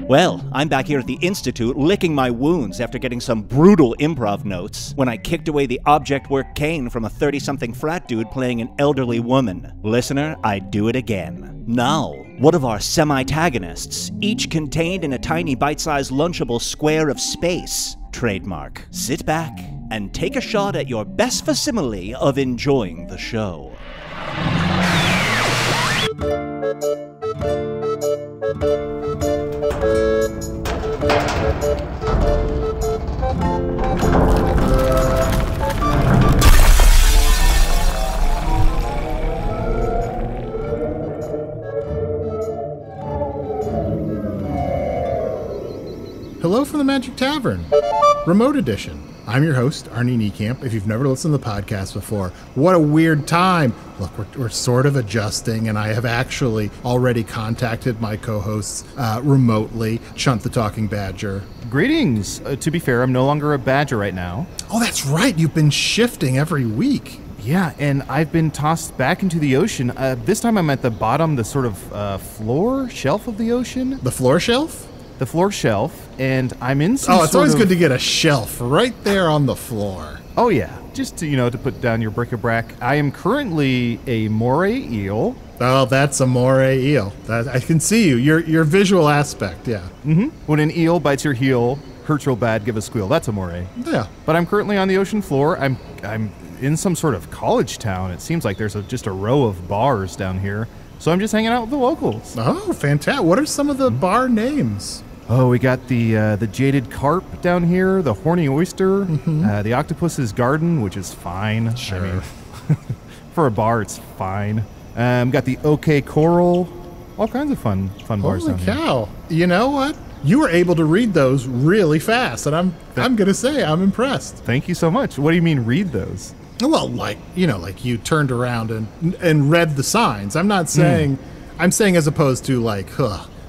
Well, I'm back here at the Institute licking my wounds after getting some brutal improv notes when I kicked away the object work cane from a 30-something frat dude playing an elderly woman. Listener, I'd do it again. Now, one of our semi-tagonists, each contained in a tiny bite-sized lunchable square of space. Trademark. Sit back and take a shot at your best facsimile of enjoying the show. Hello from the Magic Tavern, Remote Edition. I'm your host, Arnie and Niekamp. If you've never listened to the podcast before, what a weird time. Look, we're sort of adjusting, and I have actually already contacted my co-hosts remotely. Chunt the Talking Badger. Greetings. To be fair, I'm no longer a badger right now. Oh, that's right. You've been shifting every week. Yeah, and I've been tossed back into the ocean. This time I'm at the bottom, the sort of floor shelf of the ocean. The floor shelf? The floor shelf, and I'm in some it's always good to get a shelf right there on the floor. Oh, yeah. Just to, to put down your bric-a-brac. I am currently a moray eel. Oh, that's a moray eel. I can see you. Your visual aspect, yeah. Mm-hmm. When an eel bites your heel, hurts real bad, give a squeal. That's a moray. Yeah. But I'm currently on the ocean floor. I'm in some sort of college town. It seems like there's just a row of bars down here. So I'm just hanging out with the locals. Oh, fantastic. What are some of the bar names? Oh, we got the jaded carp down here, the horny oyster, the octopus's garden, which is fine. Sure. I mean, for a bar, it's fine. Got the OK Coral, all kinds of fun bars down here. Holy cow! You know what? You were able to read those really fast, and I'm gonna say I'm impressed. Thank you so much. What do you mean read those? Well, like you turned around and read the signs. I'm not saying. I'm saying as opposed to like,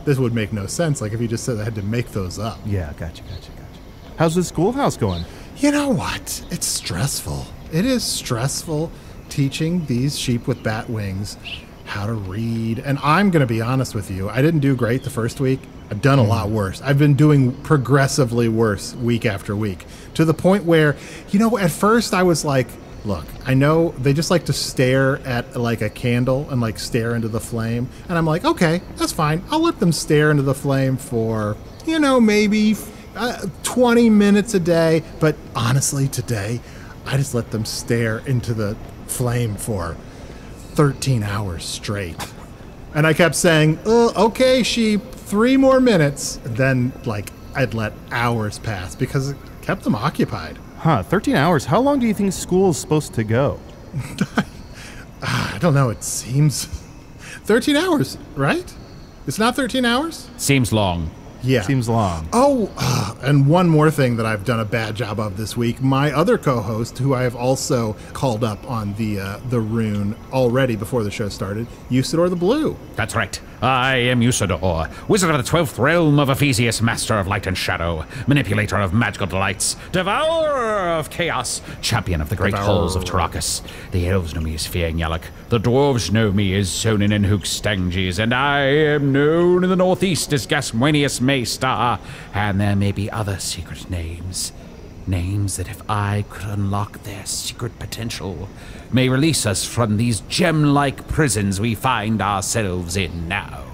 this would make no sense. Like if you just said I had to make those up. Yeah, gotcha. How's the schoolhouse going? You know what? It's stressful. It is stressful teaching these sheep with bat wings how to read. And I'm going to be honest with you. I didn't do great the first week. I've done a lot worse. I've been doing progressively worse week after week to the point where, at first I was like, look, I know they just like to stare at like a candle and like stare into the flame. And I'm like, okay, that's fine. I'll let them stare into the flame for, maybe 20 minutes a day. But honestly, today, I just let them stare into the flame for 13 hours straight. And I kept saying, okay, sheep, 3 more minutes. And then I'd let hours pass because it kept them occupied. 13 hours. How long do you think school is supposed to go? I don't know. It seems 13 hours, right? It's not 13 hours? Seems long. Yeah. Seems long. Oh, and one more thing that I've done a bad job of this week. My other co-host, who I have also called up on the rune already before the show started, Usidore the Blue. That's right. I am Usidore, wizard of the 12th realm of Ephesius, master of light and shadow, manipulator of magical delights, devourer of chaos, champion of the great halls of Tarakas. The elves know me as Fiangyalak, the dwarves know me as Sonin and Hookstanges, and I am known in the northeast as Gaswenius Maystar, and there may be other secret names. Names that if I could unlock their secret potential, may release us from these gem-like prisons we find ourselves in now.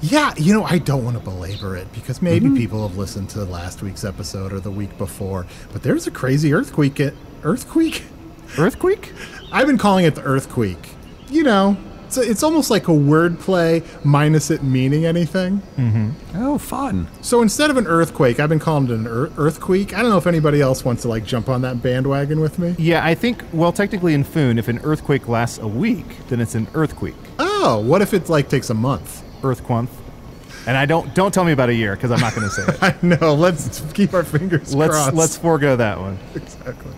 Yeah, I don't want to belabor it because maybe people have listened to last week's episode or the week before, but there's a crazy earthquake. Earthquake? I've been calling it the earthquake. It's almost like a wordplay minus it meaning anything. Oh, fun. So instead of an earthquake, I've been calling it an earthquake. I don't know if anybody else wants to jump on that bandwagon with me. Yeah, I think, technically in Foon, if an earthquake lasts a week, then it's an earthquake. Oh, what if it takes a month? Earthquonth. And I don't tell me about a year because I'm not going to say it. I know. Let's keep our fingers crossed. Let's forego that one. Exactly.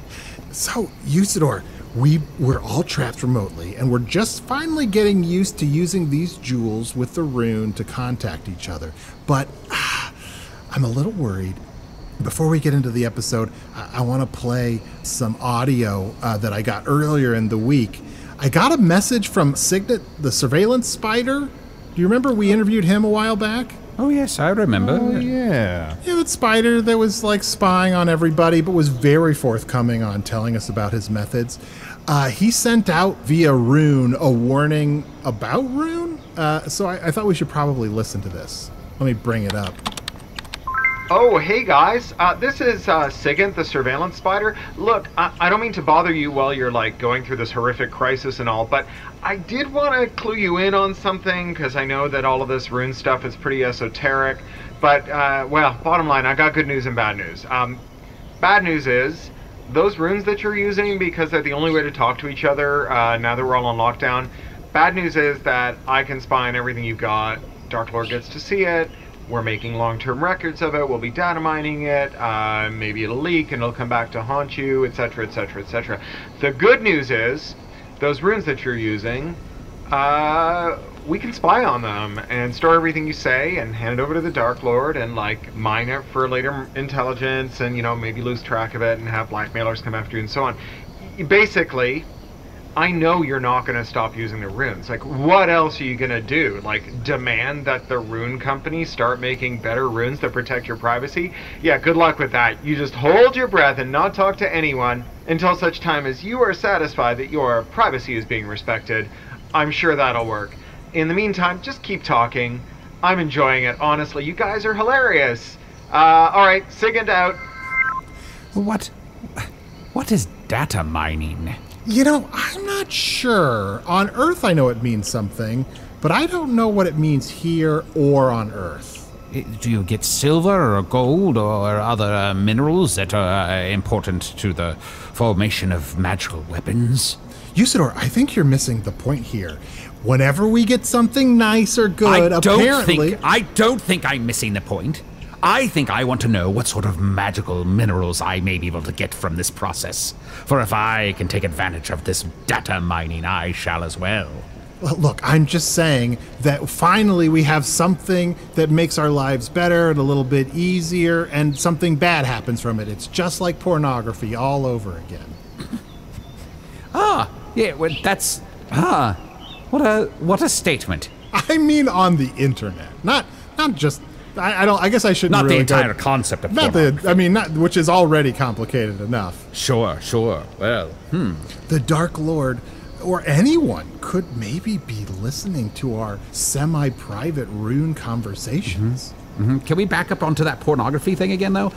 So, Usidore, we're all trapped remotely, and we're just finally getting used to using these jewels with the rune to contact each other. But I'm a little worried. Before we get into the episode, I want to play some audio that I got earlier in the week. I got a message from Sigent, the surveillance spider. Do you remember we interviewed him a while back? Oh, yes, I remember. Oh, yeah. Yeah, that spider that was like spying on everybody, but was very forthcoming on telling us about his methods. He sent out via rune a warning about rune. So I thought we should probably listen to this. Let me bring it up. Oh, hey guys. This is Sigent, the surveillance spider. Look, I don't mean to bother you while you're like going through this horrific crisis and all, but I did want to clue you in on something, because I know that all of this rune stuff is pretty esoteric. But, well, bottom line, I got good news and bad news. Bad news is, those runes that you're using, because they're the only way to talk to each other now that we're all on lockdown, bad news is that I can spy on everything you've got. Dark Lord gets to see it. We're making long-term records of it. We'll be data mining it. Maybe it'll leak and it'll come back to haunt you, etc., etc., etc. The good news is, those runes that you're using, we can spy on them and store everything you say and hand it over to the Dark Lord and like mine it for later intelligence and, you know, maybe lose track of it and have blackmailers come after you and so on. Basically, I know you're not going to stop using the runes. Like, what else are you going to do? Like, demand that the rune company start making better runes that protect your privacy? Yeah, good luck with that. You just hold your breath and not talk to anyone until such time as you are satisfied that your privacy is being respected. I'm sure that'll work. In the meantime, just keep talking. I'm enjoying it, honestly. You guys are hilarious. Alright, Sigint out. What is data mining? You know, I'm not sure. On Earth, I know it means something, but I don't know what it means here or on Earth. Do you get silver or gold or other minerals that are important to the formation of magical weapons? Usidore, I think you're missing the point here. Whenever we get something nice or good, I don't think I'm missing the point. I think I want to know what sort of magical minerals I may be able to get from this process. For if I can take advantage of this data mining, I shall as well. Well, look, I'm just saying that finally we have something that makes our lives better and a little bit easier, and something bad happens from it. It's just like pornography all over again. Yeah, well, that's... What a statement. I mean on the internet, not just... I guess I shouldn't. Not really the entire concept of pornography. Which is already complicated enough. Sure. Well, The Dark Lord, or anyone, could maybe be listening to our semi-private rune conversations. Mm-hmm. Can we back up onto that pornography thing again, though?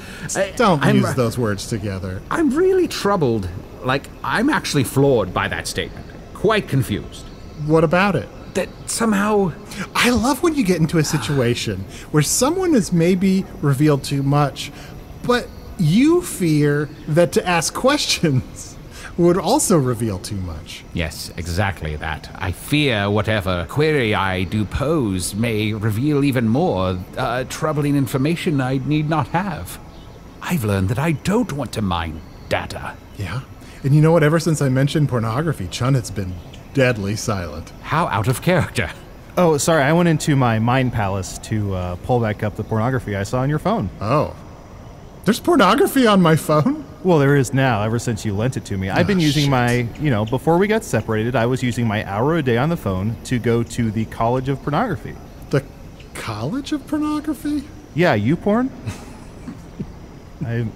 Don't use those words together. I'm really troubled. Like, I'm actually floored by that statement. Quite confused. What about it? That somehow... I love when you get into a situation where someone has maybe revealed too much, but you fear that to ask questions would also reveal too much. Yes, exactly that. I fear whatever query I do pose may reveal even more troubling information I need not have. I've learned that I don't want to mine data. Yeah? And you know what? Ever since I mentioned pornography, Chunt has been deadly silent. How out of character. Oh, sorry, I went into my mind palace to pull back up the pornography I saw on your phone. Oh. There's pornography on my phone? Well, there is now, ever since you lent it to me. I've been using my, before we got separated, I was using my hour a day on the phone to go to the College of Pornography. The College of Pornography? Yeah, YouPorn.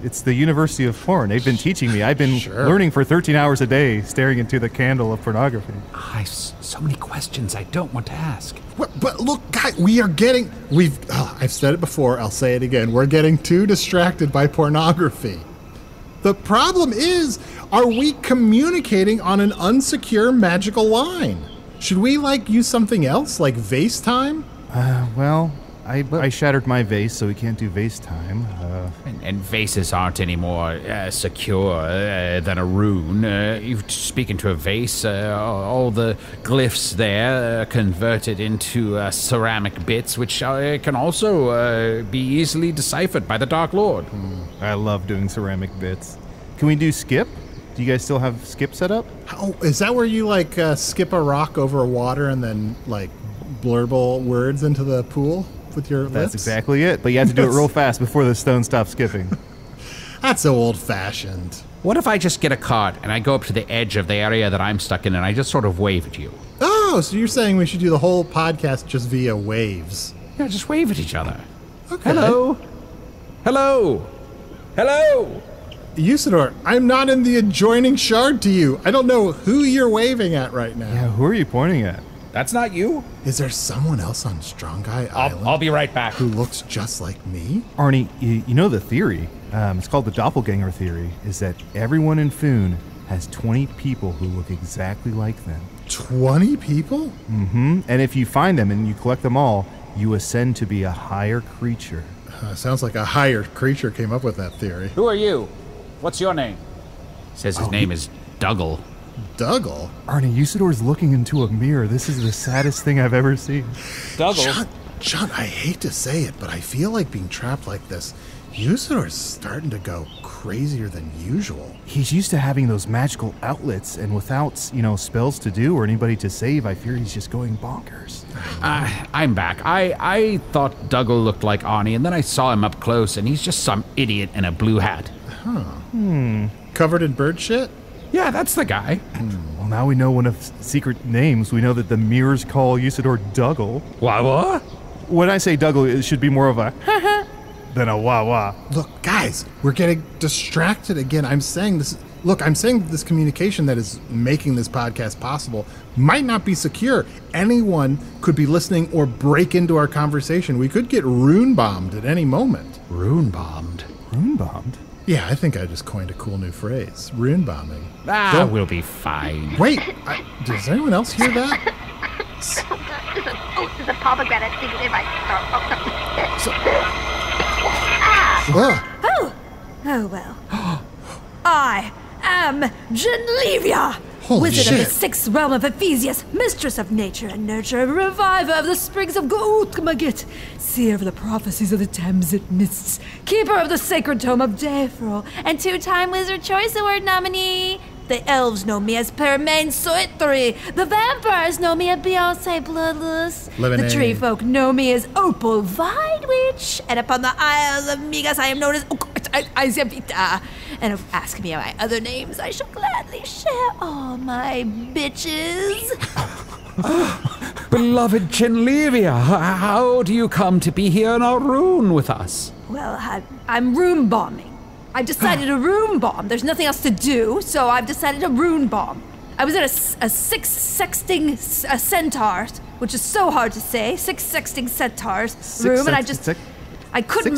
It's the University of Porn. They've been teaching me. I've been learning for 13 hours a day, staring into the candle of pornography. I've so many questions I don't want to ask. But look, guys, I've said it before, I'll say it again. We're getting too distracted by pornography. The problem is, are we communicating on an unsecure magical line? Should we, use something else, like vase time? I shattered my vase, so we can't do vase time. And vases aren't any more secure than a rune. You speak into a vase, all the glyphs there are converted into ceramic bits, which can also be easily deciphered by the Dark Lord. I love doing ceramic bits. Can we do skip? Do you guys still have skip set up? Oh, is that where you, skip a rock over water and then, blurble words into the pool? With your lips? That's exactly it, but you have to do it real fast before the stone stops skipping. That's so old-fashioned. What if I just get a cart and I go up to the edge of the area that I'm stuck in and I just sort of wave at you? Oh, so you're saying we should do the whole podcast just via waves? Yeah, just wave at each other. Okay. Hello. Hello. Hello. Usidore, I'm not in the adjoining shard to you. I don't know who you're waving at right now. Yeah, who are you pointing at? That's not you. Is there someone else on Strong Guy Island I'll be right back. who looks just like me? Arnie, you know the theory. It's called the doppelganger theory, is that everyone in Foon has 20 people who look exactly like them. 20 people? Mm-hmm. And if you find them and you collect them all, you ascend to be a higher creature. Sounds like a higher creature came up with that theory. Who are you? What's your name? Says his name is Dougal. Dougal? Arnie, Usidore's looking into a mirror. This is the saddest thing I've ever seen. Dougal? Chunt, I hate to say it, but I feel like being trapped like this, Usidore's starting to go crazier than usual. He's used to having those magical outlets, and without, spells to do or anybody to save, I fear he's just going bonkers. I'm back. I thought Dougal looked like Arnie, and then I saw him up close, and he's just some idiot in a blue hat. Covered in bird shit? Yeah, that's the guy. Well, now we know one of secret names. We know that the mirrors call Usidore Dougal. What? When I say Dougal, it should be more of a than a wah-wah. Look, guys, we're getting distracted again. I'm saying this communication that is making this podcast possible might not be secure. Anyone could be listening or break into our conversation. We could get rune-bombed at any moment. Rune-bombed? Rune-bombed? Yeah, I think I just coined a cool new phrase. Rune-bombing. We'll be fine. Wait, does anyone else hear that? There's a pomegranate thing in my Oh well. I am Jyn'Leeviyah, Holy Wizard shit. of the Sixth Realm of Ephesius, Mistress of Nature and Nurture, Reviver of the Springs of Goutmagit, Seer of the Prophecies of the Thamsit Mists, Keeper of the Sacred Tome of Deferal, and two-time Wizard Choice Award nominee. The elves know me as Permain Soitri. The vampires know me as Beyonce Bloodless. Lemonade. The tree folk know me as Opal Vine Witch. And upon the Isles of Migas, I am known as Izabita. And if ask me my other names, I shall gladly share all my bitches. Beloved Jyn'Leeviyah, how do you come to be here in our rune with us? Well, I'm rune bombing. I've decided to rune bomb. There's nothing else to do, so I've decided to rune bomb. I was at a six-sexting centaurs, which is so hard to say. Six-sexting centaurs room, and I couldn't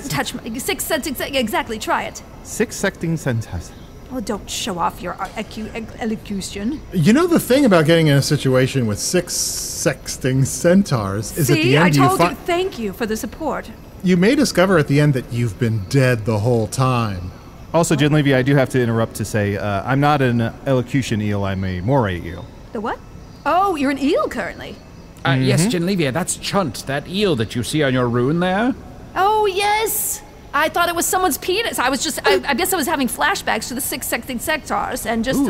touch my six-sexting. Exactly, try it. Six-sexting centaurs. Well, don't show off your elocution. You know the thing about getting in a situation with six sexting centaurs is at the end I told you. Thank you for the support. You may discover at the end that you've been dead the whole time. Also, Jyn'Leeviyah, I do have to interrupt to say, I'm not an elocution eel, I'm a moray eel. The what? Oh, you're an eel currently. Yes, Jyn'Leeviyah, that's Chunt, that eel that you see on your rune there. Oh, yes. I thought it was someone's penis. I guess I was having flashbacks to the six-sexting sectars and just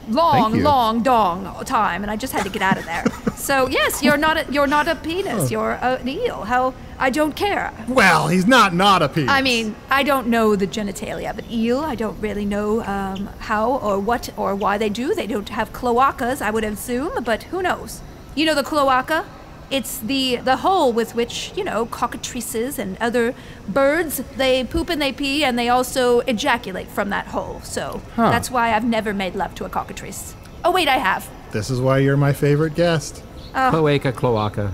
long dong time, and I just had to get out of there. So yes, you're not a penis. You're an eel. How? I don't care. Well, he's not a penis. I mean, I don't know the genitalia of an eel. I don't really know how or what or why they do. They don't have cloacas, I would assume, but who knows? You know the cloaca? It's the hole with which, cockatrices and other birds, they poop and they pee, and they also ejaculate from that hole. So that's why I've never made love to a cockatrice. Oh, wait, I have. This is why you're my favorite guest. Cloaca, Cloaca.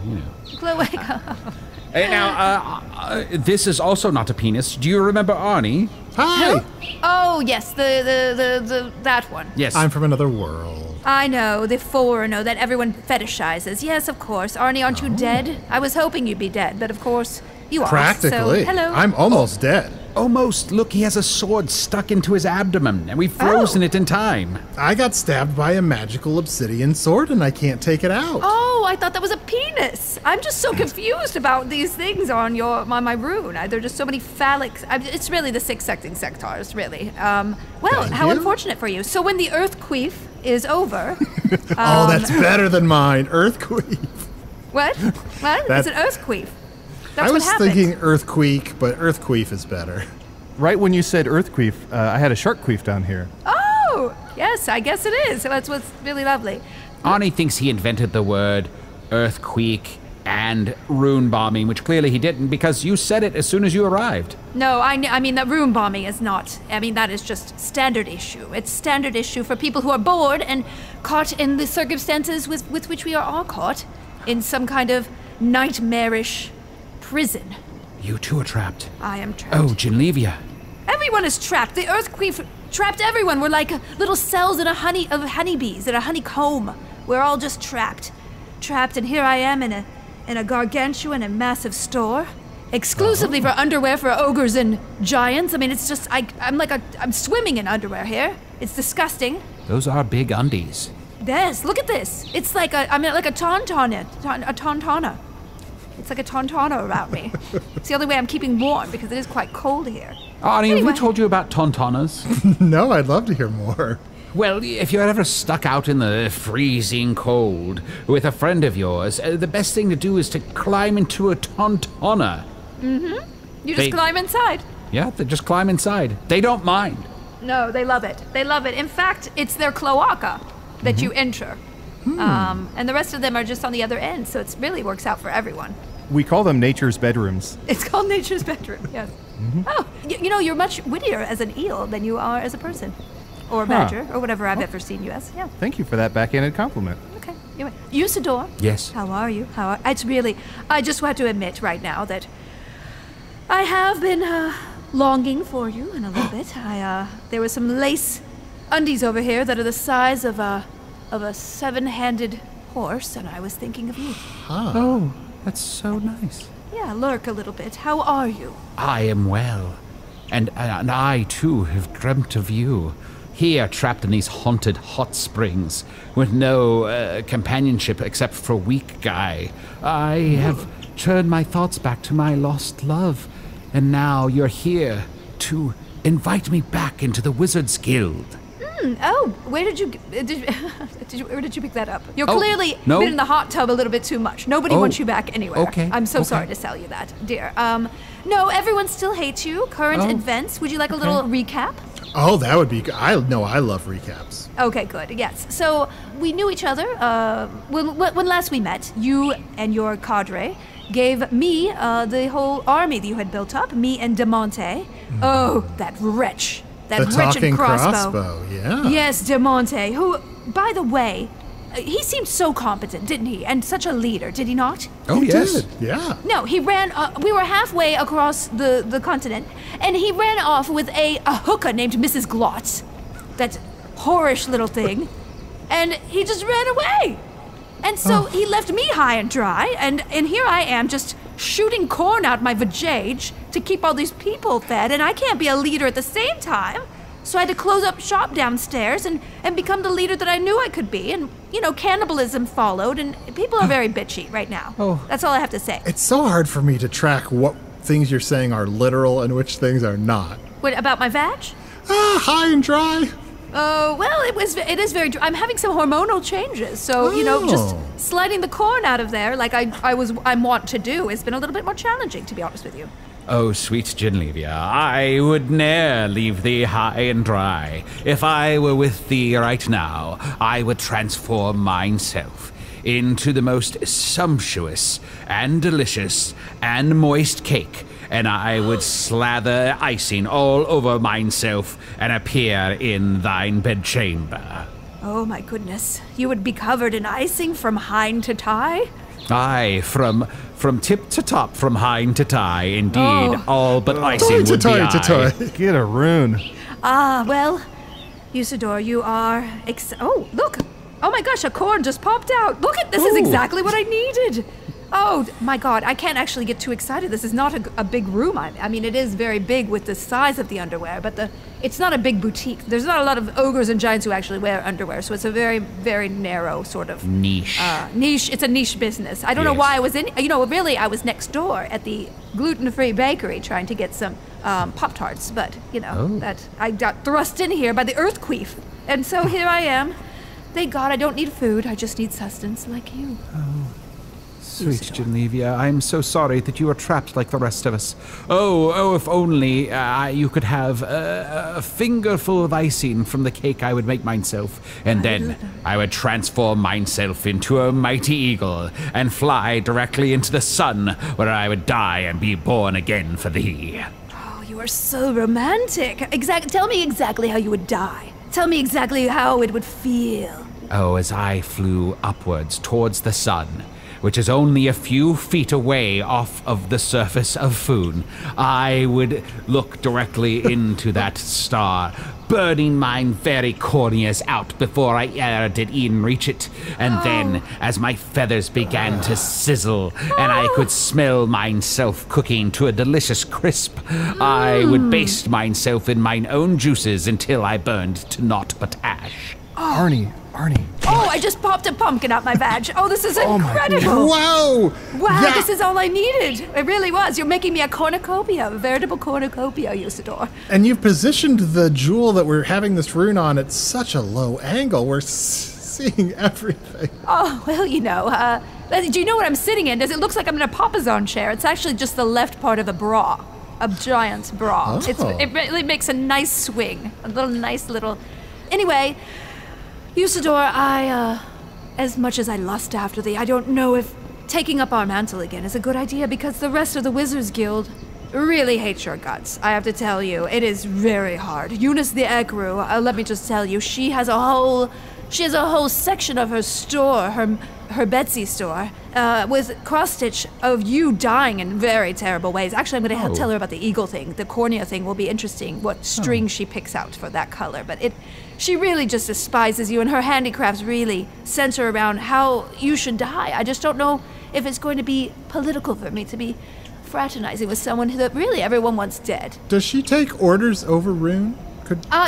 Hey, now, this is also not a penis. Do you remember Arnie? Hi. Oh, yes, the that one. Yes. I'm from another world. I know, the foreigner that everyone fetishizes. Yes, of course. Arnie, aren't you dead? I was hoping you'd be dead, but of course you are. Practically. So, hello. I'm almost dead. Almost. Look, he has a sword stuck into his abdomen, and we've frozen it in time. I got stabbed by a magical obsidian sword, and I can't take it out. Oh, I thought that was a penis. I'm just so confused about these things on my rune. There are just so many phallic. It's really the six-sexting sectars, really. Well, how unfortunate for you. So when the earthquake is over. Oh, that's better than mine. Earthquake. What? It's an earthquake. That's I was what happened. thinking earthquake, but earthquake is better. Right when you said earthquake, I had a shark queef down here. Oh, yes, I guess it is. So that's what's really lovely. Arnie thinks he invented the word earthquake and rune-bombing, which clearly he didn't because you said it as soon as you arrived. No, I mean, that rune bombing is not. I mean, that is just standard issue. It's standard issue for people who are bored and caught in the circumstances with which we are all caught, in some kind of nightmarish prison. You too are trapped. I am trapped. Oh, Jyn'Leeviyah. Everyone is trapped. The earthquake trapped everyone. We're like little cells in of honeybees in a honeycomb. We're all just trapped. And here I am in a gargantuan and massive store, exclusively for underwear for ogres and giants. I mean, it's just I'm swimming in underwear here. It's disgusting. Those are big undies. Yes, look at this. It's like a tauntana. It's like a tauntana around me. It's the only way I'm keeping warm because it is quite cold here. Arnie, Anyway. have we told you about tauntanas? No, I'd love to hear more. Well, if you're ever stuck out in the freezing cold with a friend of yours, the best thing to do is to climb into a tauntana. You just climb inside. Yeah, they just climb inside. They don't mind. No, they love it. They love it. In fact, it's their cloaca that you enter. And the rest of them are just on the other end, so it really works out for everyone. We call them nature's bedrooms. It's called nature's bedroom, yes. Oh, you know, you're much wittier as an eel than you are as a person. Or a badger, or whatever I've ever seen you as, yeah. Thank you for that backhanded compliment. Okay, anyway. Usidore. Yes. How are you? I just want to admit right now that I have been longing for you in a little bit. There were some lace undies over here that are the size of a seven-handed horse, and I was thinking of you. Oh, that's so nice. Yeah, lurk a little bit. How are you? I am well. And I, too, have dreamt of you. Here, trapped in these haunted hot springs, with no companionship except for a weak guy. I have turned my thoughts back to my lost love, and now you're here to invite me back into the Wizards Guild. Oh, where did you pick that up? You're clearly no. been in the hot tub a little bit too much. Nobody wants you back anywhere. Okay. I'm so sorry to tell you that, dear. No, everyone still hates you. Current events. Would you like a little recap? Oh, that would be good. I love recaps. Okay, good. Yes. So we knew each other. When last we met, you and your cadre gave me the whole army that you had built up. Me and Demonte. Oh, that wretch. That The wretched talking crossbow. yeah. Yes, Demonte, who, by the way, he seemed so competent, didn't he? And such a leader, did he not? Oh, He yes. did, yeah. No, he ran, we were halfway across the continent, and he ran off with a hooker named Mrs. Glotz. That whorish little thing. And he just ran away. And so he left me high and dry, and here I am just shooting corn out my vajayjay to keep all these people fed, and I can't be a leader at the same time. So I had to close up shop downstairs and become the leader that I knew I could be. And, you know, cannibalism followed, and people are very bitchy right now. Oh. That's all I have to say. It's so hard for me to track what things you're saying are literal and which things are not. What, about my vag? High and dry. Oh, well, it is very. I'm having some hormonal changes, so you know, just sliding the corn out of there, like I'm wont to do, has been a little bit more challenging, to be honest with you. Oh, sweet Jyn'Leeviyah, I would ne'er leave thee high and dry. If I were with thee right now, I would transform myself into the most sumptuous and delicious and moist cake, and I would slather icing all over myself and appear in thine bedchamber. Oh my goodness, you would be covered in icing from hind to thigh? Aye, from tip to top, from hind to thigh, indeed, all but icing would be I. Get a rune. Ah, well, Usidore, you are oh, look! Oh my gosh, a corn just popped out! Look at this is exactly what I needed! Oh my god, I can't actually get too excited. This is not a big room. I mean, it is very big with the size of the underwear, but it's not a big boutique. There's not a lot of ogres and giants who actually wear underwear, so it's a very, very narrow sort of niche. Niche. It's a niche business. I don't know why I was in. You know, really, I was next door at the gluten-free bakery trying to get some Pop-Tarts, but you know that I got thrust in here by the earthquake, and so here I am. Thank God I don't need food. I just need sustenance, like you. Sweet Usidore. Jyn'Leeviyah, I'm so sorry that you are trapped like the rest of us. Oh, if only you could have a fingerful of icing from the cake I would make myself, and then I would transform myself into a mighty eagle and fly directly into the sun, where I would die and be born again for thee. Oh, you are so romantic. Tell me exactly how you would die. Tell me exactly how it would feel. Oh, as I flew upwards towards the sun, which is only a few feet away off of the surface of Foon, I would look directly into that star, burning mine very corneas out before I e'er did e'en reach it. And then, as my feathers began to sizzle, and I could smell myself cooking to a delicious crisp, I would baste myself in mine own juices until I burned to naught but ash. Arnie. Oh, I just popped a pumpkin out my vag. Oh, this is incredible. Whoa! Wow, Yeah. this is all I needed. It really was. You're making me a cornucopia, a veritable cornucopia, Usidore. And you've positioned the jewel that we're having this rune on at such a low angle. We're seeing everything. Oh, well, do you know what I'm sitting in? Does it look like I'm in a papasan chair? It's actually just the left part of a bra, a giant's bra. Oh. It really makes a nice swing, nice little. Anyway, Usidore, as much as I lust after thee, I don't know if taking up our mantle again is a good idea, because the rest of the Wizards Guild really hates your guts. I have to tell you, it is very hard. Eunice the Ekru, let me just tell you, she has a whole section of her store, her Betsy store, with cross-stitch of you dying in very terrible ways. Actually, I'm going to tell her about the eagle thing. The cornea thing will be interesting, what string she picks out for that color. But she really just despises you, and her handicrafts really center around how you should die. I just don't know if it's going to be political for me to be fraternizing with someone that really everyone wants dead. Does she take orders over rune?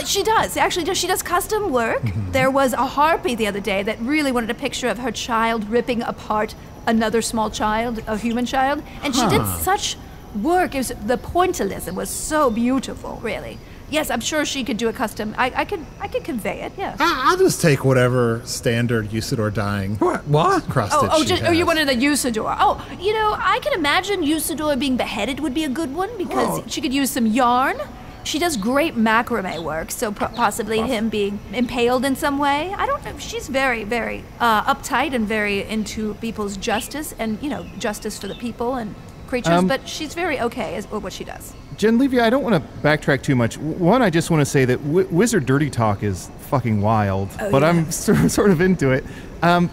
She does. Actually, she does custom work. There was a harpy the other day that really wanted a picture of her child ripping apart another small child, a human child, and she did such work. The pointillism was so beautiful, really. Yes, I'm sure she could do a custom. I could convey it. Yeah. I'll just take whatever standard Usidore dying. What? Cross-stitch she has. You wanted the Usidore. Oh, I can imagine Usidore being beheaded would be a good one, because she could use some yarn. She does great macrame work, so possibly him being impaled in some way. I don't know. She's very, very uptight and very into people's justice and, justice for the people and creatures, but she's very okay at what she does. Jyn'Leeviyah, I don't want to backtrack too much. One, I just want to say that wizard dirty talk is fucking wild, but I'm sort of into it.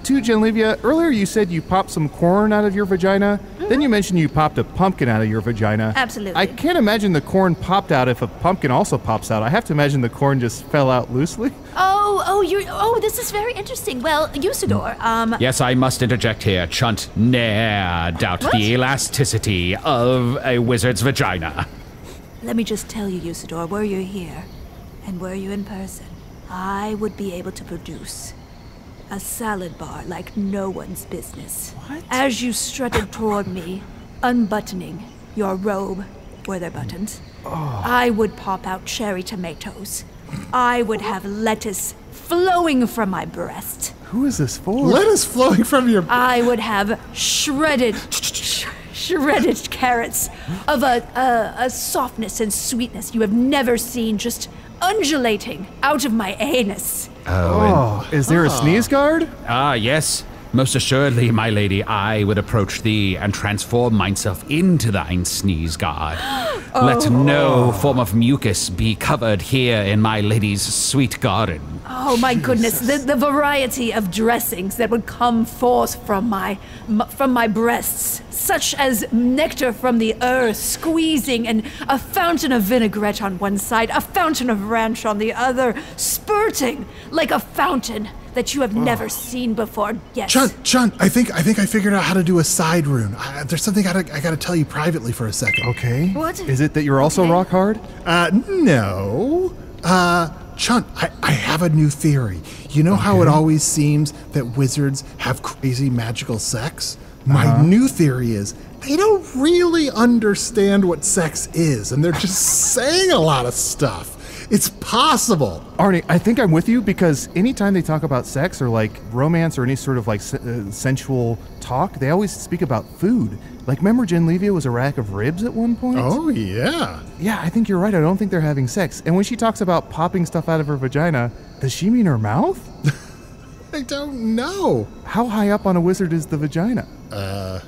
Two, Jyn'Leeviyah, earlier you said you popped some corn out of your vagina. Then you mentioned you popped a pumpkin out of your vagina. Absolutely. I can't imagine the corn popped out if a pumpkin also pops out. I have to imagine the corn just fell out loosely. This is very interesting. Well, Usidore, Yes, I must interject here. Chunt ne'er doubt the elasticity of a wizard's vagina. let me just tell you, Usidore, were you here, and were you in person, I would be able to produce a salad bar like no one's business. What? As you strutted toward me, unbuttoning your robe, were there buttons? I would pop out cherry tomatoes. I would have lettuce flowing from my breast. Who is this for? Lettuce flowing from your... I would have shredded carrots of a softness and sweetness you have never seen, just undulating out of my anus. Is there a sneeze guard? Ah, yes. Most assuredly, my lady, I would approach thee and transform myself into thine sneeze guard. Let no form of mucus be covered here in my lady's sweet garden. Oh my goodness, the variety of dressings that would come forth from my breasts, such as nectar from the earth squeezing, and a fountain of vinaigrette on one side, a fountain of ranch on the other, spurting like a fountain that you have never seen before. Yes. Chunt, I think I figured out how to do a side rune. There's something I gotta tell you privately for a second. Okay. What? Is it that you're also rock hard? No. Chunt, I have a new theory. You know how it always seems that wizards have crazy magical sex? My new theory is they don't really understand what sex is, and they're just saying a lot of stuff. It's possible. Arnie, I think I'm with you because anytime they talk about sex or like romance or any sort of like sensual talk, they always speak about food. Like, remember Jyn'Leeviyah was a rack of ribs at one point? Oh, yeah. Yeah, I think you're right. I don't think they're having sex. And when she talks about popping stuff out of her vagina, does she mean her mouth? I don't know. How high up on a wizard is the vagina?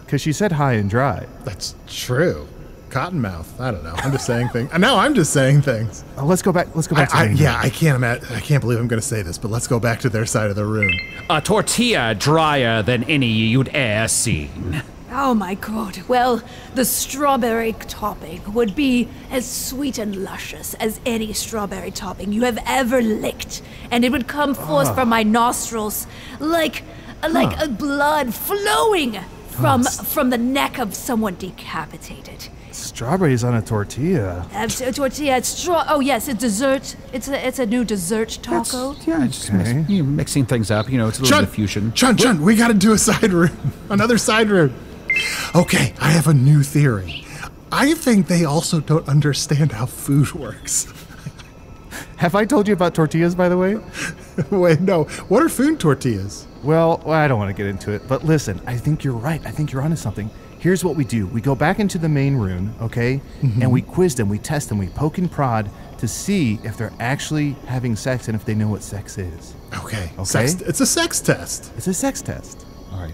Because she said high and dry. That's true. Cottonmouth. I don't know. I'm just saying things. No, I'm just saying things. Let's go back. Let's go back to Dranger. Yeah, I can't believe I'm going to say this, but let's go back to their side of the room. A tortilla drier than any you'd e'er seen. Oh my god. Well, the strawberry topping would be as sweet and luscious as any strawberry topping you have ever licked, and it would come forth from my nostrils like a blood flowing from the neck of someone decapitated. Strawberries on a tortilla. A tortilla, oh yes, a dessert. It's a new dessert taco. Just mixing things up. It's a little diffusion. Chunt, we got to do a side room. Another side room. Okay, I have a new theory. I think they also don't understand how food works. Have I told you about tortillas, by the way? Wait, no. What are food tortillas? Well, I don't want to get into it, but listen, I think you're right. I think you're onto something. Here's what we do. We go back into the main room, okay? Mm-hmm. And we quiz them, we test them, we poke and prod to see if they're actually having sex and if they know what sex is. Okay. It's a sex test. It's a sex test. All right.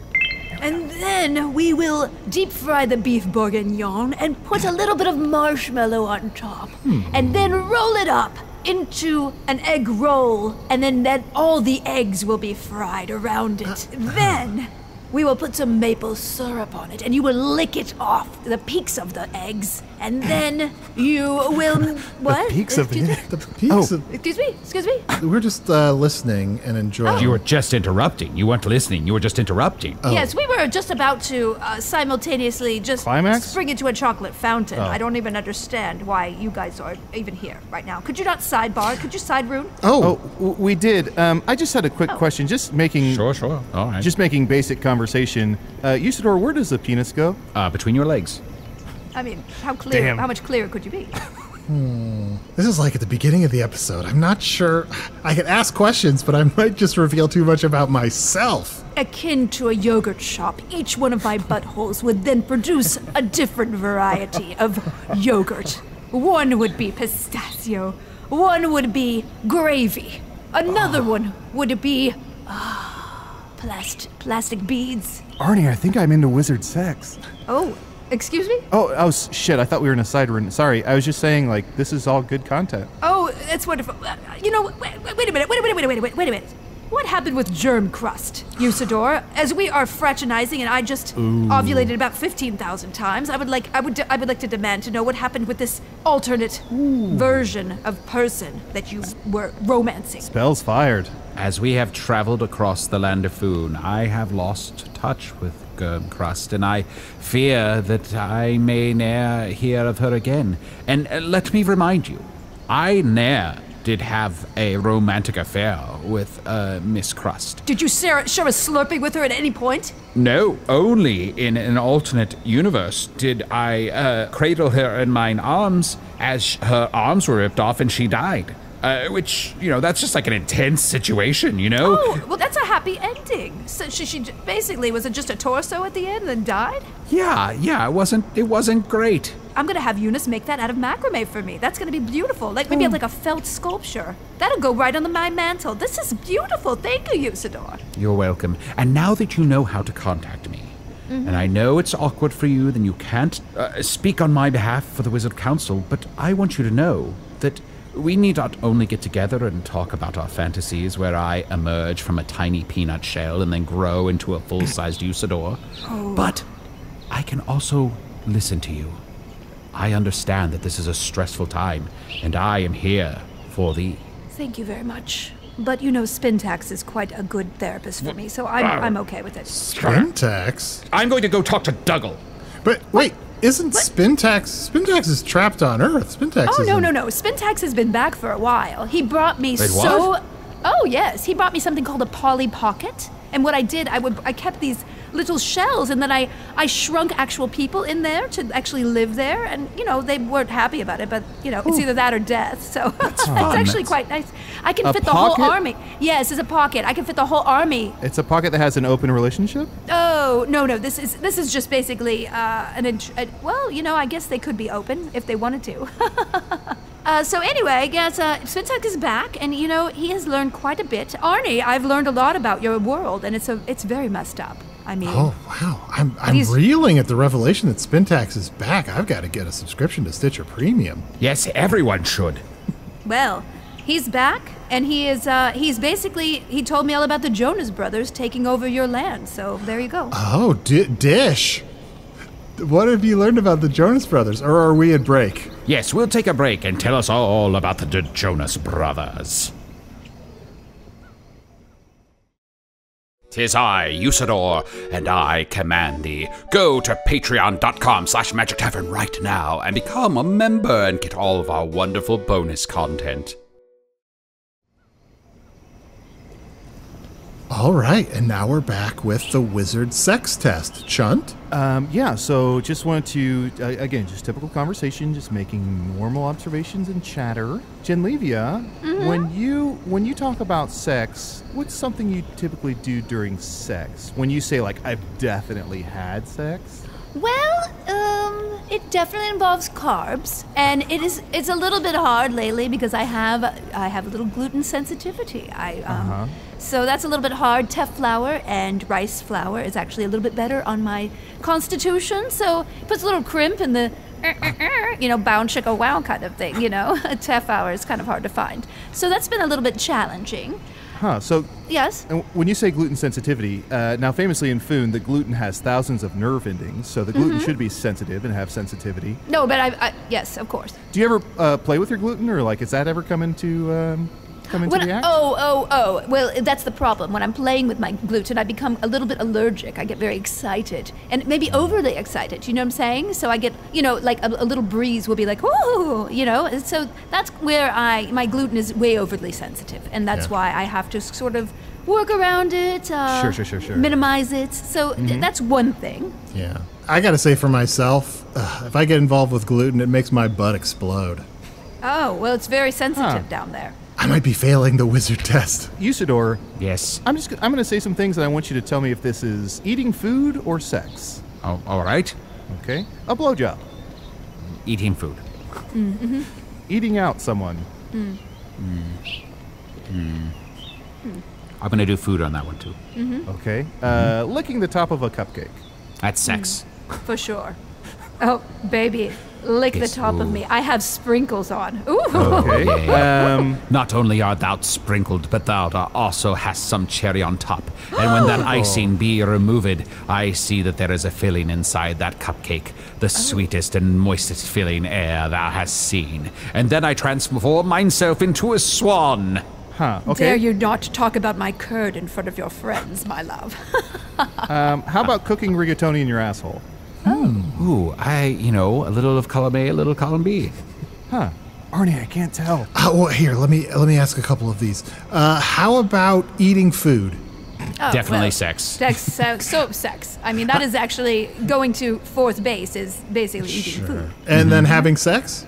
And then we will deep fry the beef bourguignon and put a little bit of marshmallow on top. And then roll it up into an egg roll. And then all the eggs will be fried around it. Then we will put some maple syrup on it, and you will lick it off the peaks of the eggs, and then you will... What? The peaks of the eggs? The peaks of... Excuse me? We're just listening and enjoying. You were just interrupting. You weren't listening. You were just interrupting. Oh. Yes, we were just about to simultaneously just spring into a chocolate fountain. I don't even understand why you guys are even here right now. Could you not sidebar? Could you side rune? Oh, we did. I just had a quick question. Just making... Sure. All right. Just making basic conversation. Usidore, where does the penis go? Between your legs. I mean, how much clearer could you be? This is like at the beginning of the episode. I'm not sure. I can ask questions, but I might just reveal too much about myself. Akin to a yogurt shop, each one of my buttholes would then produce a different variety of yogurt. One would be pistachio, one would be gravy, another one would be plastic beads. Arnie, I think I'm into wizard sex. Oh, excuse me? Oh, shit, I thought we were in a side room. Sorry, I was just saying, like, this is all good content. Oh, it's wonderful. Wait a minute. What happened with germ crust, Usidore? As we are fraternizing and I just ovulated about 15,000 times, I would like to demand to know what happened with this alternate version of person that you were romancing. Spells fired. As we have traveled across the land of Foon, I have lost touch with germ crust, and I fear that I may ne'er hear of her again. And let me remind you, I ne'er did have a romantic affair with Miss Crust. Did you share a slurping with her at any point? No, only in an alternate universe did I cradle her in mine arms as her arms were ripped off and she died. Which, that's just like an intense situation, Oh, well, that's a happy ending. So she basically, was it just a torso at the end and then died? Yeah, it wasn't great. I'm gonna have Eunice make that out of macrame for me. That's gonna be beautiful. Like maybe like a felt sculpture. That'll go right on my mantle. This is beautiful. Thank you, Usidore. You're welcome. And now that you know how to contact me, and I know it's awkward for you, then you can't speak on my behalf for the Wizard Council, but I want you to know that we need not only get together and talk about our fantasies where I emerge from a tiny peanut shell and then grow into a full-sized Usidore, but I can also listen to you. I understand that this is a stressful time, and I am here for thee. Thank you very much. But Spintax is quite a good therapist for me, so I'm okay with it. Spintax? I'm going to go talk to Dougal. But wait, isn't Spintax is trapped on Earth? Spintax no. Spintax has been back for a while. He brought me Wait, what? Oh, yes. He brought me something called a Polly Pocket. And what I did, I kept these little shells, and then I shrunk actual people in there to actually live there, and they weren't happy about it, but it's either that or death. So it's actually quite nice. I can fit the whole army. Yes, it's a pocket. I can fit the whole army. It's a pocket that has an open relationship? Oh, no. This is just basically I guess they could be open if they wanted to. So anyway, I guess Spintax is back, and he has learned quite a bit. Arnie, I've learned a lot about your world, and it's very messed up. I mean, oh wow, I'm reeling at the revelation that Spintax is back. I've got to get a subscription to Stitcher Premium. Yes, everyone should. Well, he's back, and he told me all about the Jonas Brothers taking over your land. So there you go. Oh, Dish. What have you learned about the Jonas Brothers, or are we at break? Yes, we'll take a break and tell us all about the Jonas Brothers. 'Tis I, Usidore, and I command thee. Go to patreon.com/Magic Tavern right now and become a member and get all of our wonderful bonus content. All right, and now we're back with the wizard sex test. Chunt? Yeah, so just wanted to, again, just typical conversation, just making normal observations and chatter. Jyn'Leeviyah, when you talk about sex, what's something you typically do during sex? When you say, like, I've definitely had sex? Well, it definitely involves carbs, and it's a little bit hard lately because I have a little gluten sensitivity. So that's a little bit hard. Teff flour and rice flour is actually a little bit better on my constitution, so it puts a little crimp in the bound chicka wow kind of thing, Teff flour is kind of hard to find. So that's been a little bit challenging. Huh, so... Yes? When you say gluten sensitivity, now famously in food, the gluten has thousands of nerve endings, so the gluten should be sensitive and have sensitivity. No, but yes, of course. Do you ever play with your gluten, or, like, is that ever come into the act? Well, that's the problem. When I'm playing with my gluten, I become a little bit allergic. I get very excited, and maybe overly excited, you know what I'm saying? So I get, like a little breeze will be like, ooh, so that's where my gluten is way overly sensitive, and that's why I have to sort of work around it, sure. minimize it. So that's one thing. Yeah. I gotta say for myself, if I get involved with gluten, it makes my butt explode. Oh, well, it's very sensitive down there. I might be failing the wizard test. Usidore. Yes. I'm going to say some things, and I want you to tell me if this is eating food or sex. Oh, all right. Okay. A blowjob. Eating food. Mm-hmm. Eating out someone. I'm going to do food on that one, too. Okay. Licking the top of a cupcake. That's sex. For sure. Oh, baby. Lick the top of me. I have sprinkles on. Ooh. Okay. Not only art thou sprinkled, but thou also hast some cherry on top. And when that icing be removed, I see that there is a filling inside that cupcake, the sweetest and moistest filling e'er thou hast seen. And then I transform myself into a swan. Huh, okay. Dare you not talk about my curd in front of your friends, my love. How about cooking rigatoni in your asshole? Ooh, a little of column A, a little column B. Huh. Arnie, I can't tell. Well, here, let me ask a couple of these. How about eating food? Oh, Definitely well, sex. Sex. I mean, that is actually going to fourth base is basically eating food. And then having sex?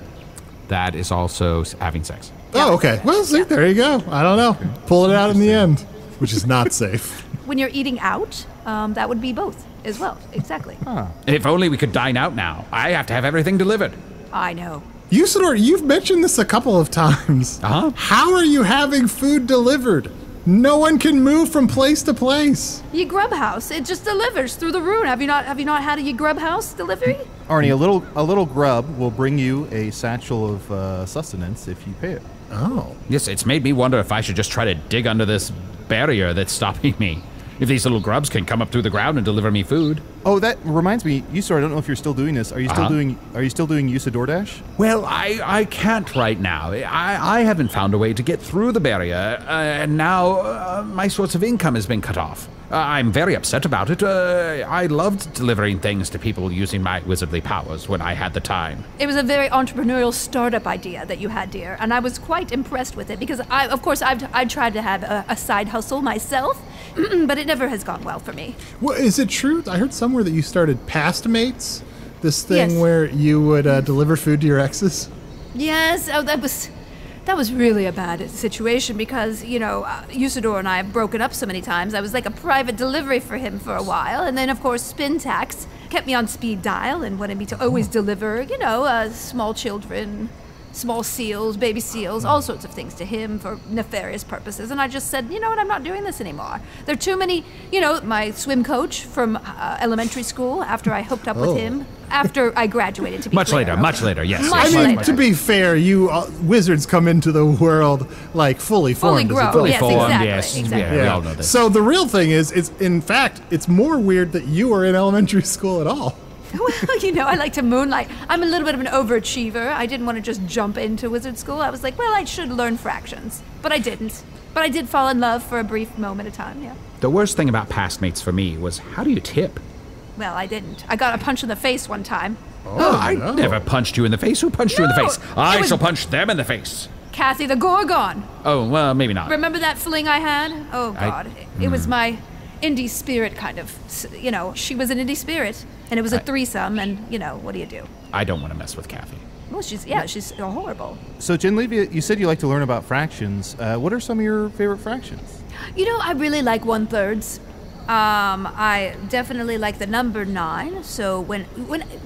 That is also having sex. Oh, okay. Well, see, there you go. I don't know. Pull it out in the end, which is not safe. When you're eating out, that would be both as well. Exactly. Huh. If only we could dine out now. I have to have everything delivered. I know. Usidore, you've mentioned this a couple of times. Uh-huh. How are you having food delivered? No one can move from place to place. Ye Grub House, it just delivers through the rune. Have you not had a Ye Grub House delivery? Arnie, a little grub will bring you a satchel of sustenance if you pay it. Oh. Yes, it's made me wonder if I should just try to dig under this barrier that's stopping me. If these little grubs can come up through the ground and deliver me food. Oh, that reminds me, Usidore, I don't know if you're still doing this. Are you still doing Usidore Dash? Well, I can't right now. I haven't found a way to get through the barrier, and now my source of income has been cut off. I'm very upset about it. I loved delivering things to people using my wizardly powers when I had the time. It was a very entrepreneurial startup idea that you had, dear, and I was quite impressed with it because, I've tried to have a side hustle myself, but it never has gone well for me. Well, is it true? I heard somewhere that you started Pastmates, this thing Yes. where you would deliver food to your exes. Yes, that was really a bad situation because, Usidore and I have broken up so many times. I was like a private delivery for him for a while. And then, of course, Spintax kept me on speed dial and wanted me to always deliver, small children, small seals, baby seals, all sorts of things to him for nefarious purposes. And I just said, you know what, I'm not doing this anymore. There are too many, my swim coach from elementary school after I hooked up with him. After I graduated, to be Much clear, later, okay? much later, yes. Much I mean, later. to be fair, you wizards come into the world like fully formed. Fully as grown, opposed- yes, formed, exactly, yes. exactly. Yeah, we all know this. So the real thing is, in fact, it's more weird that you were in elementary school at all. Well, I like to moonlight. I'm a little bit of an overachiever. I didn't want to just jump into wizard school. I was like, well, I should learn fractions. But I didn't. But I did fall in love for a brief moment of time, yeah. The worst thing about Pastmates for me was, how do you tip? Well, I didn't. I got a punch in the face one time. I never punched you in the face. Who punched you in the No, face? it I was- shall punch them in the face. Kathy the Gorgon. Oh, well, maybe not. Remember that fling I had? Oh, God. It was my indie spirit kind of, she was an indie spirit. And it was a threesome, and, what do you do? I don't want to mess with Kathy. Well, she's horrible. So, Jyn'Leeviyah, you said you like to learn about fractions. What are some of your favorite fractions? I really like 1/3. I definitely like the number 9. So when,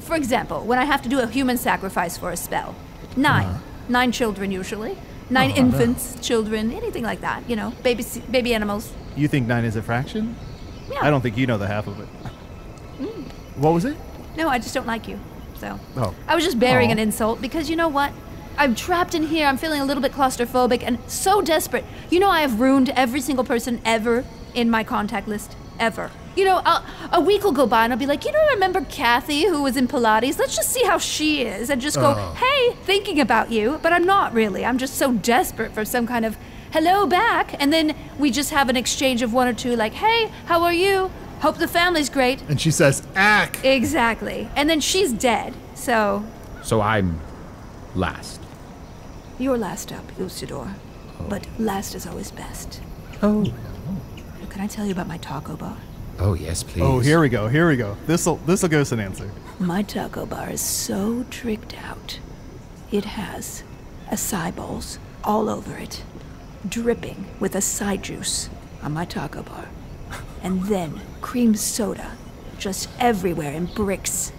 for example, when I have to do a human sacrifice for a spell, 9, 9 children usually, 9 infants, children, anything like that. Baby animals. You think 9 is a fraction? Yeah. I don't think you know the half of it. What was it? No, I just don't like you. So Oh. I was just bearing an insult because you know what? I'm trapped in here. I'm feeling a little bit claustrophobic and so desperate. I have ruined every single person ever in my contact list. Ever. A week will go by and I'll be like, remember Kathy who was in Pilates? Let's just see how she is. And just go, hey, thinking about you. But I'm not really. I'm just so desperate for some kind of hello back. And then we just have an exchange of one or two like, hey, how are you? Hope the family's great. And she says, "Ack." Exactly. And then she's dead. So So I'm last. you're last up, Usidore. But last is always best. Oh. Can I tell you about my taco bar? Oh, yes, please. Oh, here we go. This'll give us an answer. My taco bar is so tricked out. It has acai bowls all over it, dripping with acai juice on my taco bar. And then cream soda, just everywhere in bricks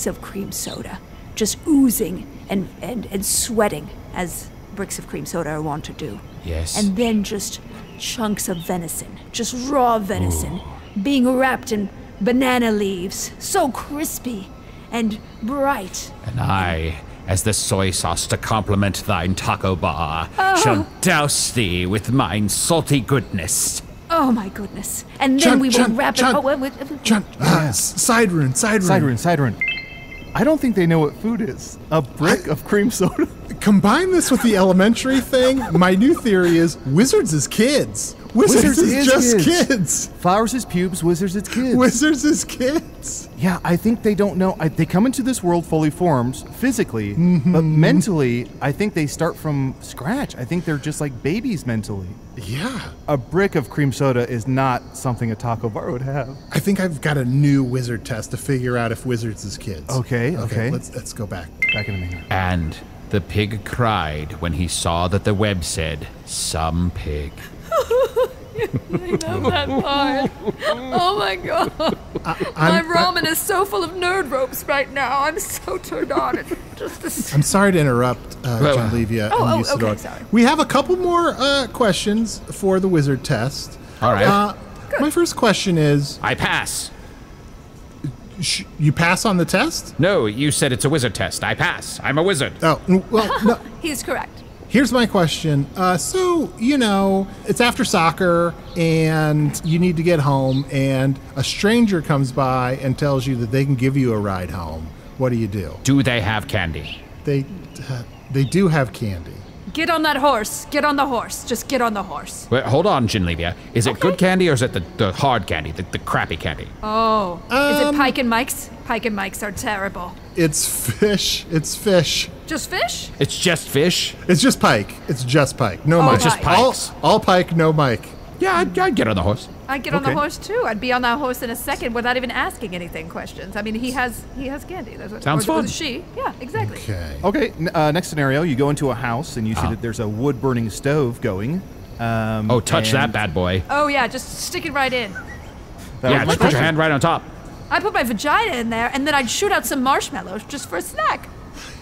of cream soda, just oozing and sweating as bricks of cream soda are wont to do. Yes. And then just chunks of venison, just raw venison, being wrapped in banana leaves, so crispy and bright. And I, as the soy sauce to complement thine taco bar, shall douse thee with mine salty goodness. Oh my goodness. And then we will wrap it. Side rune. Side rune. I don't think they know what food is. A brick of cream soda. Combine this with the elementary thing. My new theory is wizards is kids. Wizards is just kids. Flowers is pubes, wizards is kids. Wizards is kids. Yeah, I think they don't know. They come into this world fully formed, physically, but mentally, I think they start from scratch. I think they're just like babies mentally. Yeah. A brick of cream soda is not something a taco bar would have. I think I've got a new wizard test to figure out if wizards is kids. Okay. Let's go back. Back in a minute. And the pig cried when he saw that the web said, "Some pig." I know that part. Oh my god. My ramen is so full of nerd ropes right now. I'm so turned on. It's just I'm sorry to interrupt, Jyn'Leeviyah and Usidore. okay, sorry. We have a couple more questions for the wizard test. All right. My first question is, I pass. you pass on the test? No, you said it's a wizard test. I pass. I'm a wizard. Oh, well, no. He's correct. Here's my question. So, it's after soccer and you need to get home and a stranger comes by and tells you that they can give you a ride home. What do you do? Do they have candy? They do have candy. Get on that horse. Get on the horse. Just get on the horse. Wait, hold on, Jyn'Leeviyah. Is it good candy or is it the hard candy, the crappy candy? Oh. Is it Pike and Mike's? Pike and Mike's are terrible. It's fish. It's fish. Just fish? It's just fish? It's just pike. It's just pike. No Mike. It's just pikes. All pike, no Mike. Yeah, I'd get on the horse. I'd get on the horse too. I'd be on that horse in a second without even asking anything questions. I mean, he has candy. That's what, Sounds fun. Or she. Yeah, exactly. Okay. Next scenario, you go into a house and you see that there's a wood-burning stove going. Touch that bad boy. Oh yeah, just stick it right in. Yeah, just put your hand right on top. I put my vagina in there, and then I'd shoot out some marshmallows just for a snack.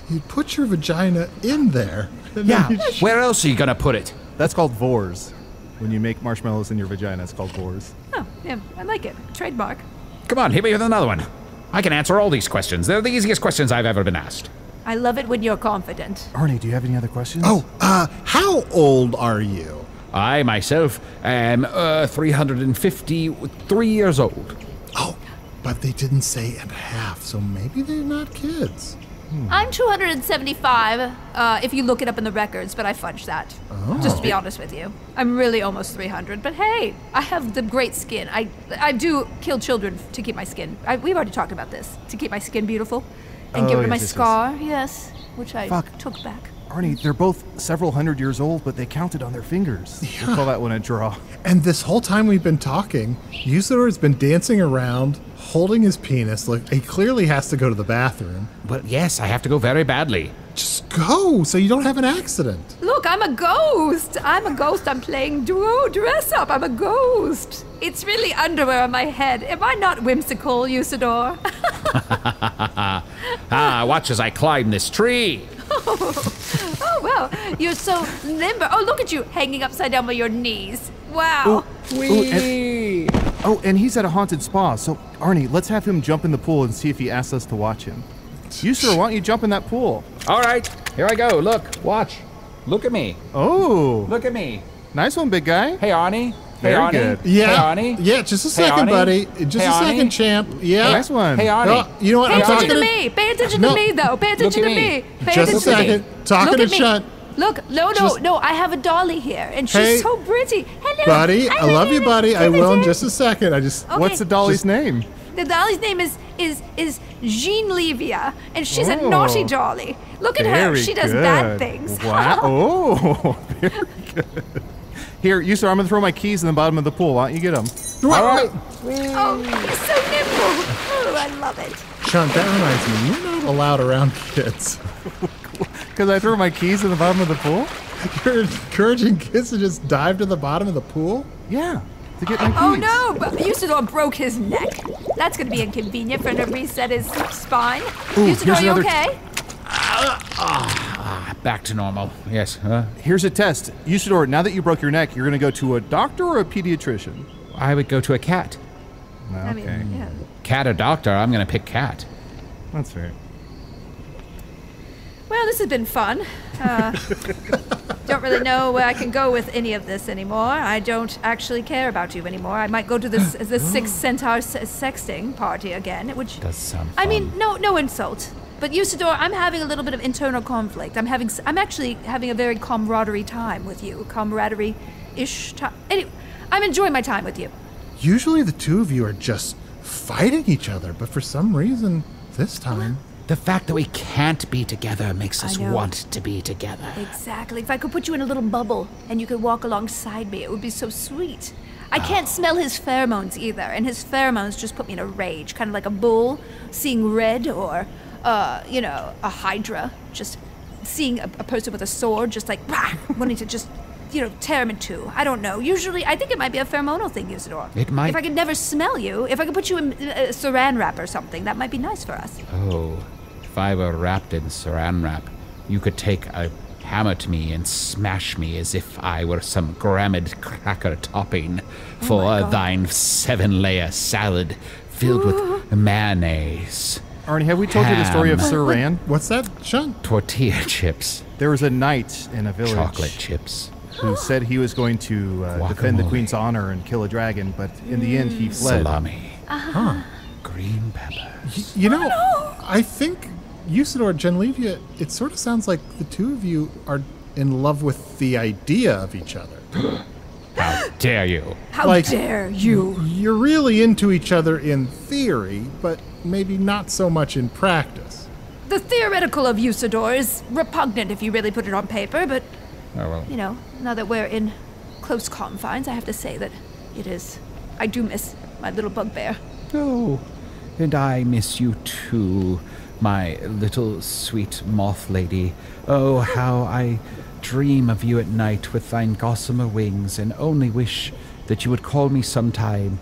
You'd put your vagina in there. Yeah, where else are you gonna put it? That's called vores. When you make marshmallows in your vagina, it's called vores. Oh, yeah, I like it. Trademark. Come on, hit me with another one. I can answer all these questions. They're the easiest questions I've ever been asked. I love it when you're confident. Arnie, do you have any other questions? How old are you? I, myself, am 353 years old. Oh, but they didn't say and a half, so maybe they're not kids. I'm 275, if you look it up in the records, but I fudged that. Just to be honest with you. I'm really almost 300, but hey, I have the great skin. I do kill children to keep my skin. We've already talked about this. To keep my skin beautiful and get rid of my scar, yes, which I took back. Arnie, they're both several hundred years old, but they counted on their fingers. Yeah. We'll call that one a draw. And this whole time we've been talking, Usidore's been dancing around, holding his penis. Like he clearly has to go to the bathroom. Well, yes, I have to go very badly. Just go, so you don't have an accident. Look, I'm a ghost. I'm playing dress up. I'm a ghost. It's really underwear on my head. Am I not whimsical, Usidore? Watch as I climb this tree. Oh, well, you're so limber. Oh, look at you hanging upside down by your knees. Wow. And he's at a haunted spa. So, Arnie, let's have him jump in the pool and see if he asks us to watch him. Usidore, why don't you jump in that pool? All right, here I go. Look, watch. Look at me. Oh. Look at me. Nice one, big guy. Hey, Arnie. Very hey, Arnie. good. Yeah. Hey, Arnie. Yeah, just a second, buddy. Just a second, champ. Yeah. Nice one. Hey, Arnie. No, you know what? Pay I'm attention talking to me. Pay attention to me, though. Pay attention to me. Pay Just a attention second. to me. Talking Look to at me. Chunt. Look, no. I have a dolly here, and she's so pretty. Hello. Buddy, I love you, buddy. I will in just a second. Okay. What's the dolly's name? The dolly's name is Jyn'Leeviyah, and she's a naughty dolly. Look at her. She does bad things. Wow. Oh, very good. Here, Usidore, I'm going to throw my keys in the bottom of the pool. Why don't you get them? All right. Oh, you're so nimble. Oh, I love it. Chunt, that reminds me, you're not allowed around kids. Because I threw my keys in the bottom of the pool? You're encouraging kids to just dive to the bottom of the pool? Yeah, to get my keys. Oh no, but Usidore broke his neck. That's going to be inconvenient for him to reset his spine. Usidore, you okay? Back to normal. Yes. Here's a test. Usidore, now that you broke your neck, you're going to go to a doctor or a pediatrician? I would go to a cat. Okay. I mean, yeah. Cat or doctor, I'm going to pick cat. That's fair. Well, this has been fun. Don't really know where I can go with any of this anymore. I don't actually care about you anymore. I might go to this Six Centaur sexting party again, which does sound fun. I mean, no insult. But Usidore, I'm having a little bit of internal conflict. I'm actually having a very camaraderie time with you. Camaraderie-ish time. Anyway, I'm enjoying my time with you. Usually the two of you are just fighting each other, but for some reason, this time... The fact that we can't be together makes us want to be together. Exactly. If I could put you in a little bubble and you could walk alongside me, it would be so sweet. I can't smell his pheromones either, and his pheromones just put me in a rage, kind of like a bull seeing red or, a hydra, just seeing a person with a sword, just like, wanting to just, tear him in two. I don't know. Usually, I think it might be a pheromonal thing, Usidore. It might. If I could never smell you, if I could put you in saran wrap or something, that might be nice for us. Oh, if I were wrapped in saran wrap, you could take a hammer to me and smash me as if I were some grammid cracker topping for thine 7-layer salad filled with mayonnaise. Arnie, have we told you the story of Sir Rand? What's that, Chunt? Tortilla chips. There was a knight in a village. Chocolate chips. Who said he was going to defend the queen's honor and kill a dragon, but in the end he fled. Salami. Green peppers. I think Usidore, Jyn'Leeviyah, it sort of sounds like the two of you are in love with the idea of each other. How dare you? How dare you? You're really into each other in theory, but maybe not so much in practice. The theoretical of Usidore is repugnant if you really put it on paper, but, you know, now that we're in close confines, I have to say that it is. I do miss my little bugbear. Oh, and I miss you too, my little sweet moth lady. Oh, how I dream of you at night with thine gossamer wings, and only wish that you would call me sometime.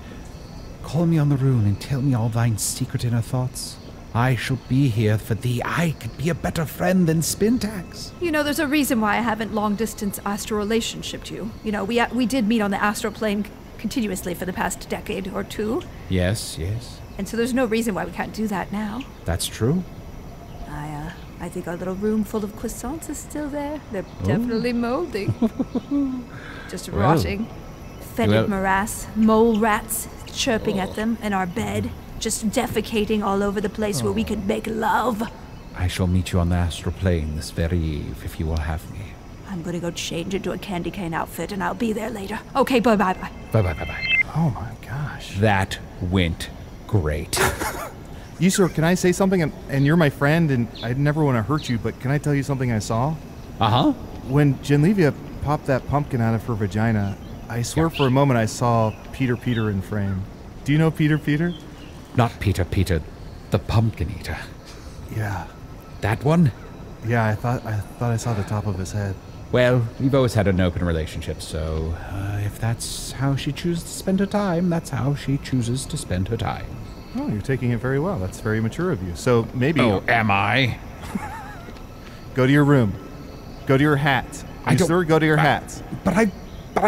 Call me on the rune and tell me all thine secret inner thoughts. I shall be here for thee. I could be a better friend than Spintax. You know, there's a reason why I haven't long-distance astral relationshiped you. You know, we did meet on the astral plane continuously for the past decade or two. Yes, yes. And so there's no reason why we can't do that now. That's true. I think our little room full of croissants is still there. They're definitely molding. Just rotting. Fetid morass, mole rats chirping at them in our bed, just defecating all over the place where we could make love. I shall meet you on the astral plane this very eve, if you will have me. I'm gonna go change into a candy cane outfit, and I'll be there later. Okay, bye-bye. Bye-bye. Oh my gosh. That went great. Usidore, can I say something? And you're my friend, and I never want to hurt you, but can I tell you something I saw? Uh-huh. When Jyn'Leeviyah popped that pumpkin out of her vagina, I swear for a moment I saw Peter in frame. Do you know Peter? Not Peter, the pumpkin eater. Yeah. That one? Yeah, I thought I saw the top of his head. Well, we've always had an open relationship, so if that's how she chooses to spend her time, that's how she chooses to spend her time. Oh, you're taking it very well. That's very mature of you. So maybe... Oh, am I? Go to your room. Go to your hat. Usidore, go to your hat. But I...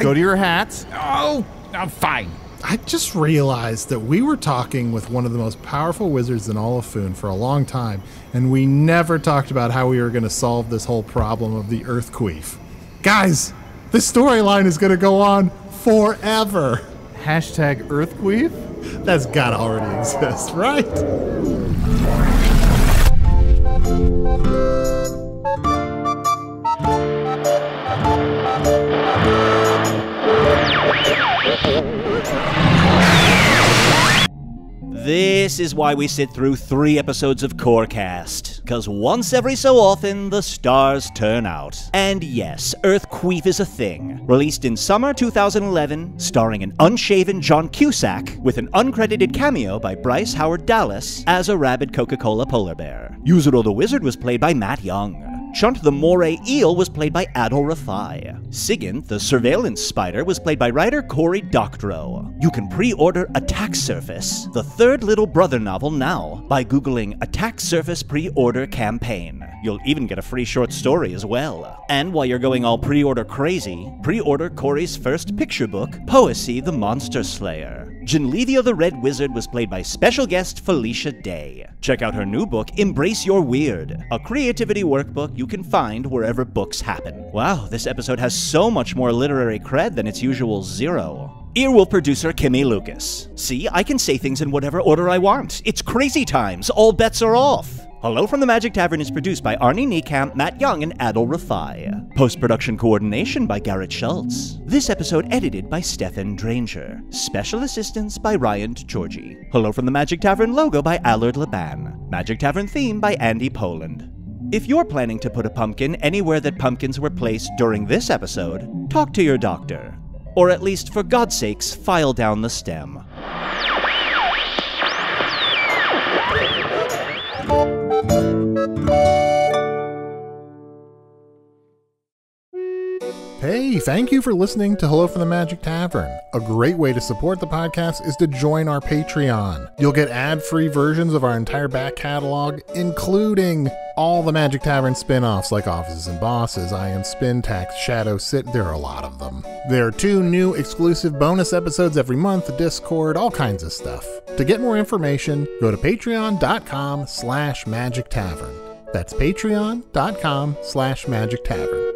Go to your hat. Oh, I'm fine. I just realized that we were talking with one of the most powerful wizards in all of Foon for a long time, and we never talked about how we were going to solve this whole problem of the Earthqueef. Guys, this storyline is going to go on forever. Hashtag Earthqueef? That's gotta already exist, right? This is why we sit through 3 episodes of Corecast, because once every so often, the stars turn out. And yes, Earthqueef is a thing. Released in summer 2011, starring an unshaven John Cusack, with an uncredited cameo by Bryce Howard Dallas as a rabid Coca-Cola polar bear. Usidore the Wizard was played by Matt Young. Chunt the Moray Eel was played by Adal Rifai. Sigent the Surveillance Spider was played by writer Cory Doctorow. You can pre-order Attack Surface, the 3rd little brother novel now, by Googling Attack Surface Pre-Order Campaign. You'll even get a free short story as well. And while you're going all pre-order crazy, pre-order Cory's first picture book, Poesy the Monster Slayer. Jyn'Leeviyah the Red Wizard was played by special guest Felicia Day. Check out her new book, Embrace Your Weird, a creativity workbook you can find wherever books happen. Wow, this episode has so much more literary cred than its usual 0. Earwolf producer Kimmie Lucas. See, I can say things in whatever order I want. It's crazy times. All bets are off. Hello from the Magic Tavern is produced by Arnie Niekamp, Matt Young, and Adal Rifai. Post-production coordination by Garrett Schultz. This episode edited by Sniffen Dranger. Special assistance by DiGiorgi. Hello from the Magic Tavern logo by Allard Laban. Magic Tavern theme by Andy Poland. If you're planning to put a pumpkin anywhere that pumpkins were placed during this episode, talk to your doctor. Or at least, for God's sakes, file down the stem. Hey, thank you for listening to Hello from the Magic Tavern. A great way to support the podcast is to join our Patreon. You'll get ad-free versions of our entire back catalog, including all the Magic Tavern spin-offs like Offices and Bosses, I Am Spintax, Shadow Sit, there are a lot of them. There are 2 new exclusive bonus episodes every month, Discord, all kinds of stuff. To get more information, go to patreon.com/magictavern. That's patreon.com/magictavern.